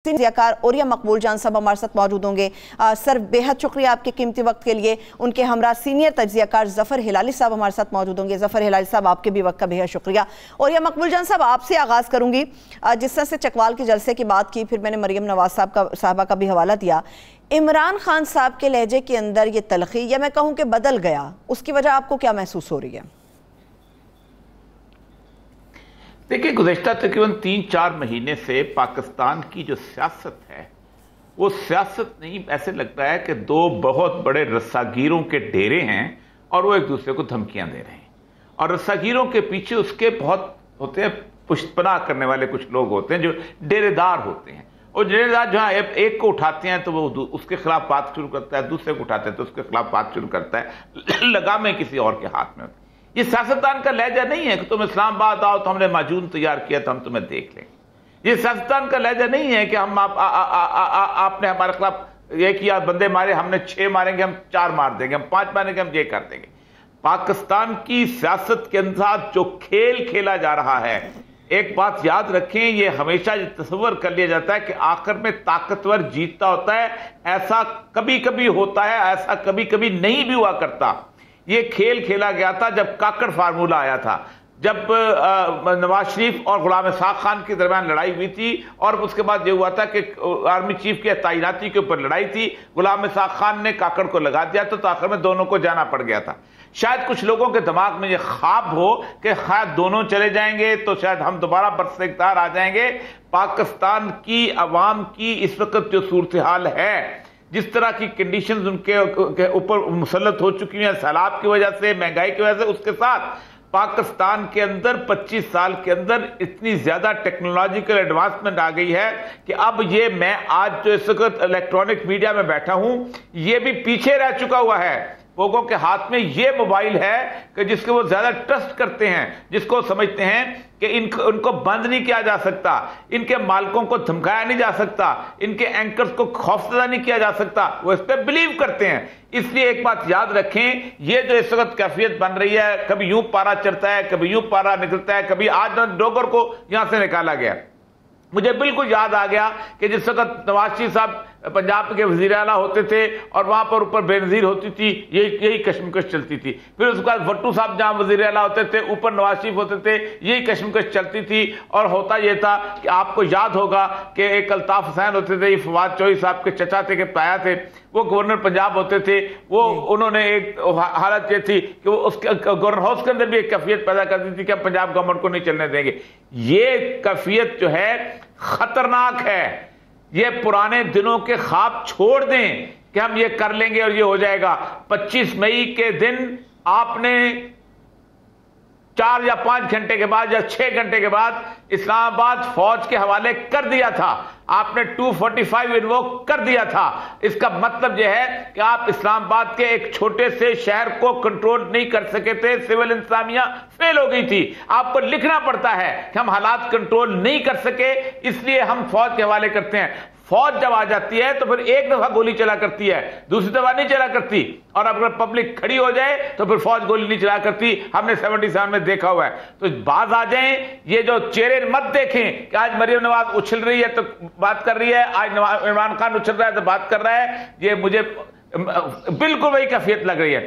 Car Auriya मकबूल जान साहब हमारे साथ मौजूद होंगे। सर बेहद शुक्रिया आपके कीमती वक्त के लिए। उनके हमरा सीनियर तज्जियाकार ज़फ़र हिलाली साहब हमारे साथ मौजूद होंगे। ज़फ़र हिलाली साहब आपके भी वक्त का बेहद शुक्रिया। औरिया मकबूल जान साहब आपसे आगाज़ करूँगी। जिस तरह से चकवाल के जलसे की बात की, फिर मैंने मरियम नवाज साहबा का भी हवाला दिया। इमरान खान साहब के लहजे के अंदर ये तलखी, या मैं कहूँ कि बदल गया, उसकी वजह आपको क्या महसूस हो रही है? देखिए, गुज़श्ता तकरीबन 3-4 महीने से पाकिस्तान की जो सियासत है वो सियासत नहीं, ऐसे लगता है कि दो बहुत बड़े रस्सागीरों के डेरे हैं और वो एक दूसरे को धमकियां दे रहे हैं। और रस्सागीरों के पीछे उसके बहुत होते हैं, पुष्टपनाह करने वाले कुछ लोग होते हैं जो डेरेदार होते हैं। और डेरेदार जहां एक को उठाते हैं तो वो उसके खिलाफ बात शुरू करता है, दूसरे को उठाते हैं तो उसके खिलाफ बात शुरू करता है, लगामें किसी और के हाथ में। ये सियासतदान का लहजा नहीं है कि तुम इस्लामाबाद आओ तो हमने माजून तैयार किया तो हम तुम्हें देख लेंगे। ये सियासतदान का लहजा नहीं है कि हम आपने हमारे खिलाफ ये किया, बंदे मारे, हमने 6 मारेंगे, हम 4 मार देंगे, हम 5 मारेंगे, हम ये कर देंगे। पाकिस्तान की सियासत के अंदर जो खेल खेला जा रहा है, एक बात याद रखें, ये हमेशा ये तस्वर कर लिया जाता है कि आखिर में ताकतवर जीतता होता है। ऐसा कभी कभी होता है, ऐसा कभी कभी नहीं भी हुआ करता। ये खेल खेला गया था जब काकड़ फार्मूला आया था, जब नवाज शरीफ और गुलाम इसाक खान के दरमियान लड़ाई हुई थी, और उसके बाद ये हुआ था कि आर्मी चीफ की तैनाती के ऊपर लड़ाई थी, गुलाम इसाक खान ने काकड़ को लगा दिया तो आखिर में दोनों को जाना पड़ गया था। शायद कुछ लोगों के दिमाग में ये ख्वाब हो कि शायद दोनों चले जाएंगे तो शायद हम दोबारा बरसकदार आ जाएंगे। पाकिस्तान की अवाम की इस वक्त जो सूरत हाल है, जिस तरह की कंडीशंस उनके ऊपर मुसल्लत हो चुकी हैं सैलाब की वजह से, महंगाई की वजह से, उसके साथ पाकिस्तान के अंदर 25 साल के अंदर इतनी ज्यादा टेक्नोलॉजिकल एडवांसमेंट आ गई है कि अब ये मैं आज जो इस वक्त इलेक्ट्रॉनिक मीडिया में बैठा हूं, ये भी पीछे रह चुका हुआ है। लोगों के हाथ में ये मोबाइल है कि जिसके वो ज्यादा ट्रस्ट करते हैं, जिसको समझते हैं कि उनको बंद नहीं किया जा सकता, इनके मालिकों को धमकाया नहीं जा सकता, इनके एंकर्स को खौफजदा नहीं किया जा सकता, वो इस पर बिलीव करते हैं। इसलिए एक बात याद रखें, ये जो इस वक्त कैफियत बन रही है, कभी यूं पारा चढ़ता है, कभी यूं पारा निकलता है, कभी आज डोगर को यहां से निकाला गया। मुझे बिल्कुल याद आ गया कि जिस वक्त नवाज शरीफ साहब पंजाब के वजीर आला होते थे और वहां पर ऊपर बेनजीर होती थी, यही कश्मकश चलती थी। फिर उसके बाद भट्टू साहब जहां वजीर आला होते थे, ऊपर नवाज शरीफ होते थे, यही कश्मकश चलती थी। और होता यह था कि आपको याद होगा कि एक अल्ताफ हुसैन होते थे, फवाद चौधरी साहब के चचा थे, के ताया थे, वो गवर्नर पंजाब होते थे। वो उन्होंने एक हालत ये थी कि वो उसके गवर्नर हाउस के अंदर भी एक कैफियत पैदा कर दी थी कि पंजाब गवर्नमेंट को नहीं चलने देंगे। ये कैफियत जो है खतरनाक है। ये पुराने दिनों के ख्वाब छोड़ दें कि हम ये कर लेंगे और ये हो जाएगा। 25 मई के दिन आपने 4 या 5 घंटे के बाद या 6 घंटे के बाद इस्लामाबाद फौज के हवाले कर दिया था। आपने 245 इन्वोक कर दिया था। इसका मतलब यह है कि आप इस्लामाबाद के एक छोटे से शहर को कंट्रोल नहीं कर सके थे। सिविल इंतजामिया फेल हो गई थी। आपको लिखना पड़ता है कि हम हालात कंट्रोल नहीं कर सके, इसलिए हम फौज के हवाले करते हैं। फौज जब आ जाती है तो फिर एक दफा गोली चला करती है, दूसरी दफा नहीं चला करती। और अगर पब्लिक खड़ी हो जाए तो फिर फौज गोली नहीं चला करती। हमने 77 में देखा हुआ है। तो बात आ जाए, ये जो चेहरे मत देखें कि आज मरियम नवाज उछल रही है तो बात कर रही है, आज इमरान खान उछल रहा है तो बात कर रहा है। ये मुझे बिल्कुल वही कैफियत लग रही है।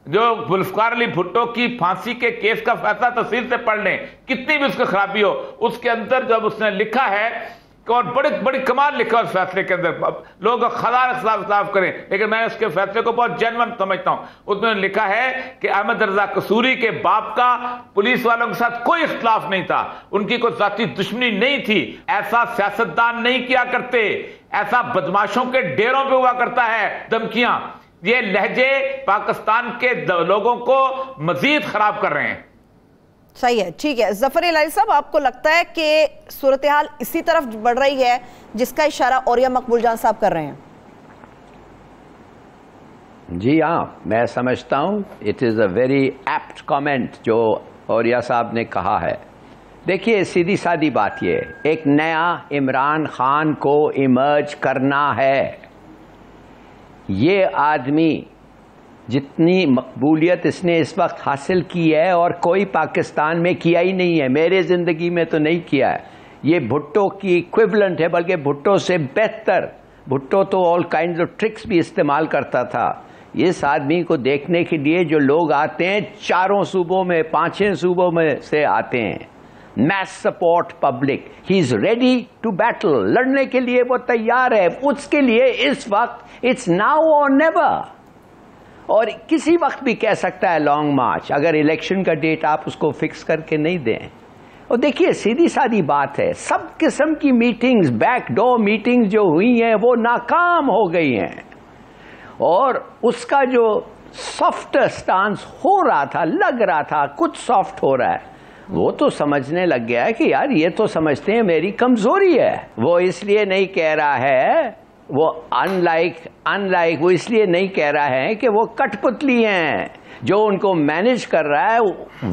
जो जुल्फकार अली भुट्टो की फांसी के केस का फैसला तफसील से पढ़ लें, कितनी भी उसकी खराबी हो, उसके अंदर जब उसने लिखा है, और बड़ी बड़ी कमाल लिखा उस फैसले के अंदर, लोग खिलाफ करें, लेकिन मैं उसके फैसले को बहुत जेन्युइन समझता हूं। उसमें लिखा है कि अहमद रजा कसूरी के बाप का पुलिस वालों के साथ कोई इख्तिलाफ नहीं था, उनकी कोई जाती दुश्मनी नहीं थी। ऐसा सियासतदान नहीं किया करते, ऐसा बदमाशों के डेरों पे हुआ करता है धमकियां। ये लहजे पाकिस्तान के लोगों को मजीद खराब कर रहे हैं। सही है, ठीक है। ज़फ़र हिलाली साहब, आपको लगता है कि सूरत हाल इसी तरफ बढ़ रही है जिसका इशारा औरिया मकबूल जान साहब कर रहे हैं? जी हाँ, मैं समझता हूँ it is a very apt comment जो औरिया साहब ने कहा है। देखिए, सीधी सादी बात ये, एक नया इमरान खान को इमर्ज करना है। ये आदमी जितनी मकबूलियत इसने इस वक्त हासिल की है और कोई पाकिस्तान में किया ही नहीं है, मेरे ज़िंदगी में तो नहीं किया है। یہ بھٹو کی ایکویولنٹ ہے، بلکہ بھٹو سے بہتر. بھٹو تو آل کائنڈز آف ٹرکس بھی استعمال کرتا تھا. اس آدمی کو دیکھنے کے لیے جو لوگ آتے ہیں 4 صوبوں میں 5 صوبوں میں سے آتے ہیں. Mass support public, he is ready to battle, لڑنے کے لیے وہ تیار ہے. اس کے لیے اس وقت اٹس ناؤ اور نیور، اور کسی وقت بھی کہہ سکتا ہے لانگ مارچ، اگر الیکشن کا ڈیٹ آپ اس کو فکس کر کے نہیں دیں. اور دیکھیے سیدھی سادی بات ہے، سب قسم کی میٹنگز، بیک ڈور میٹنگز جو ہوئی ہیں وہ ناکام ہو گئی ہیں. اور اس کا جو سافٹ سٹانس ہو رہا تھا، لگ رہا تھا کچھ سافٹ ہو رہا ہے، وہ تو سمجھنے لگ گیا ہے کہ یار یہ تو سمجھتے ہیں میری کمزوری ہے. وہ اس لیے نہیں کہہ رہا ہے، وہ ان لائک وہ اس لیے نہیں کہہ رہا ہے کہ وہ کٹ پتلی ہیں. جو ان کو مینج کر رہا ہے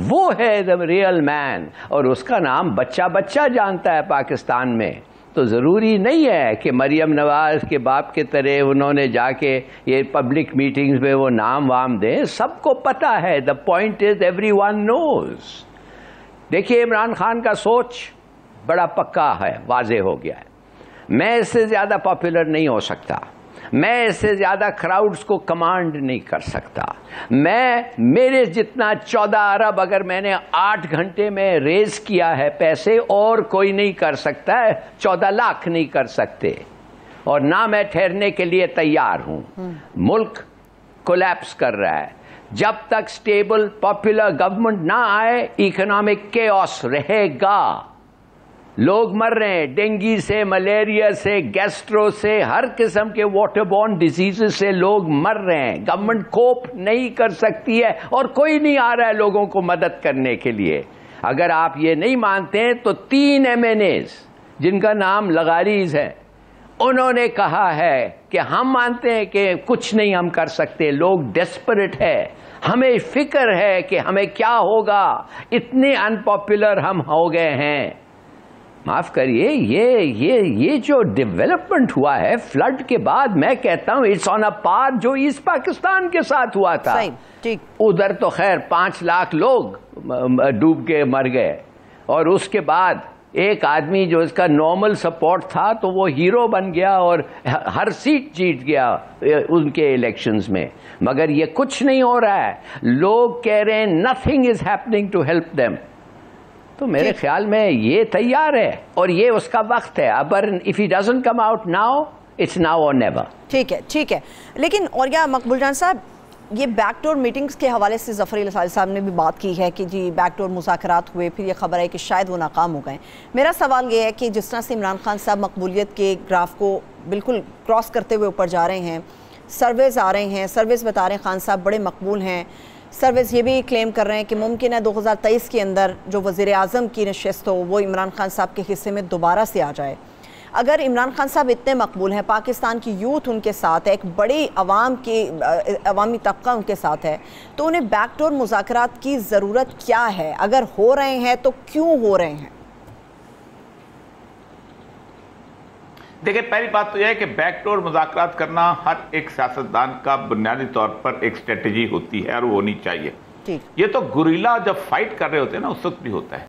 وہ ہے دا ریئل مین، اور اس کا نام بچہ جانتا ہے پاکستان میں. تو ضروری نہیں ہے کہ مریم نواز کے باپ کے طرح انہوں نے جا کے یہ پبلک میٹنگز میں وہ نام وام دیں. سب کو پتا ہے. The point is every one knows. دیکھیے عمران خان کا سوچ بڑا پکا ہے، واضح ہو گیا ہے. میں اس سے زیادہ پاپولر نہیں ہو سکتا، میں اس سے زیادہ کراؤڈز کو کمانڈ نہیں کر سکتا. میرے جتنا 14 ارب اگر میں نے 8 گھنٹے میں ریز کیا ہے پیسے، اور کوئی نہیں کر سکتا ہے. 14 لاکھ نہیں کر سکتے، اور نہ میں ٹھہرنے کے لیے تیار ہوں. ملک کولیپس کر رہا ہے. جب تک سٹیبل پاپولر گورنمنٹ نہ آئے اکنامک کیوس رہے گا. لوگ مر رہے ہیں ڈینگی سے، ملیریا سے، گیسٹرو سے، ہر قسم کے واٹر بورن ڈیزیز سے لوگ مر رہے ہیں. گورنمنٹ کوپ نہیں کر سکتی ہے، اور کوئی نہیں آ رہا ہے لوگوں کو مدد کرنے کے لیے. اگر آپ یہ نہیں مانتے ہیں تو 3 MNAs جن کا نام لغاریز ہے، انہوں نے کہا ہے کہ ہم مانتے ہیں کہ کچھ نہیں ہم کر سکتے، لوگ ڈیسپریٹ ہے، ہمیں فکر ہے کہ ہمیں کیا ہوگا، اتنے انپاپولر ہم ہو گئے ہیں. معاف کریے، یہ جو ڈیولپمنٹ ہوا ہے فلڈ کے بعد، میں کہتا ہوں اٹس آن اے پار جو ایسٹ پاکستان کے ساتھ ہوا تھا. ادھر تو خیر 5 لاکھ لوگ ڈوب کے مر گئے، اور اس کے بعد ایک آدمی جو اس کا نارمل سپورٹ تھا تو وہ ہیرو بن گیا اور ہر سیٹ جیت گیا ان کے الیکشنز میں. مگر یہ کچھ نہیں ہو رہا ہے. لوگ کہہ رہے ہیں nothing is happening to help them. تو میرے خیال میں یہ تیار ہے، اور یہ اس کا وقت ہے. if he doesn't come out now, it's now or never. ٹھیک ہے. لیکن اور کیا مقبول جان صاحب، یہ بیک ڈور میٹنگز کے حوالے سے ظفر الہلالی صاحب نے بھی بات کی ہے کہ جی بیک ڈور مذاکرات ہوئے، پھر یہ خبر ہے کہ شاید وہ ناکام ہو گئے. میرا سوال یہ ہے کہ جس طرح سے عمران خان صاحب مقبولیت کے گراف کو بالکل کراس کرتے ہوئے اوپر جا رہے ہیں، سرویز آ رہے ہیں، سرویز بتا رہے ہیں خان صاحب بڑے مقبول ہیں. سرویز یہ بھی کلیم کر رہے ہیں کہ ممکن ہے 2023 کے اندر جو وزیر اعظم کی نشست ہو وہ عمران خان صاحب کے حصے میں دوبارہ سے آ جائے. اگر عمران خان صاحب اتنے مقبول ہیں، پاکستان کی یوتھ ان کے ساتھ ہے، ایک بڑی عوامی طبقہ ان کے ساتھ ہے، تو انہیں بیک ڈور مذاکرات کی ضرورت کیا ہے؟ اگر ہو رہے ہیں تو کیوں ہو رہے ہیں؟ دیکھیں، پہلی بات تو یہ ہے کہ بیک ڈور مذاکرات کرنا ہر ایک سیاستدان کا بنیادی طور پر ایک اسٹریٹجی ہوتی ہے، اور وہ ہونی چاہیے. یہ تو گوریلا جب فائٹ کر رہے ہوتے ہیں نا اس وقت بھی ہوتا ہے.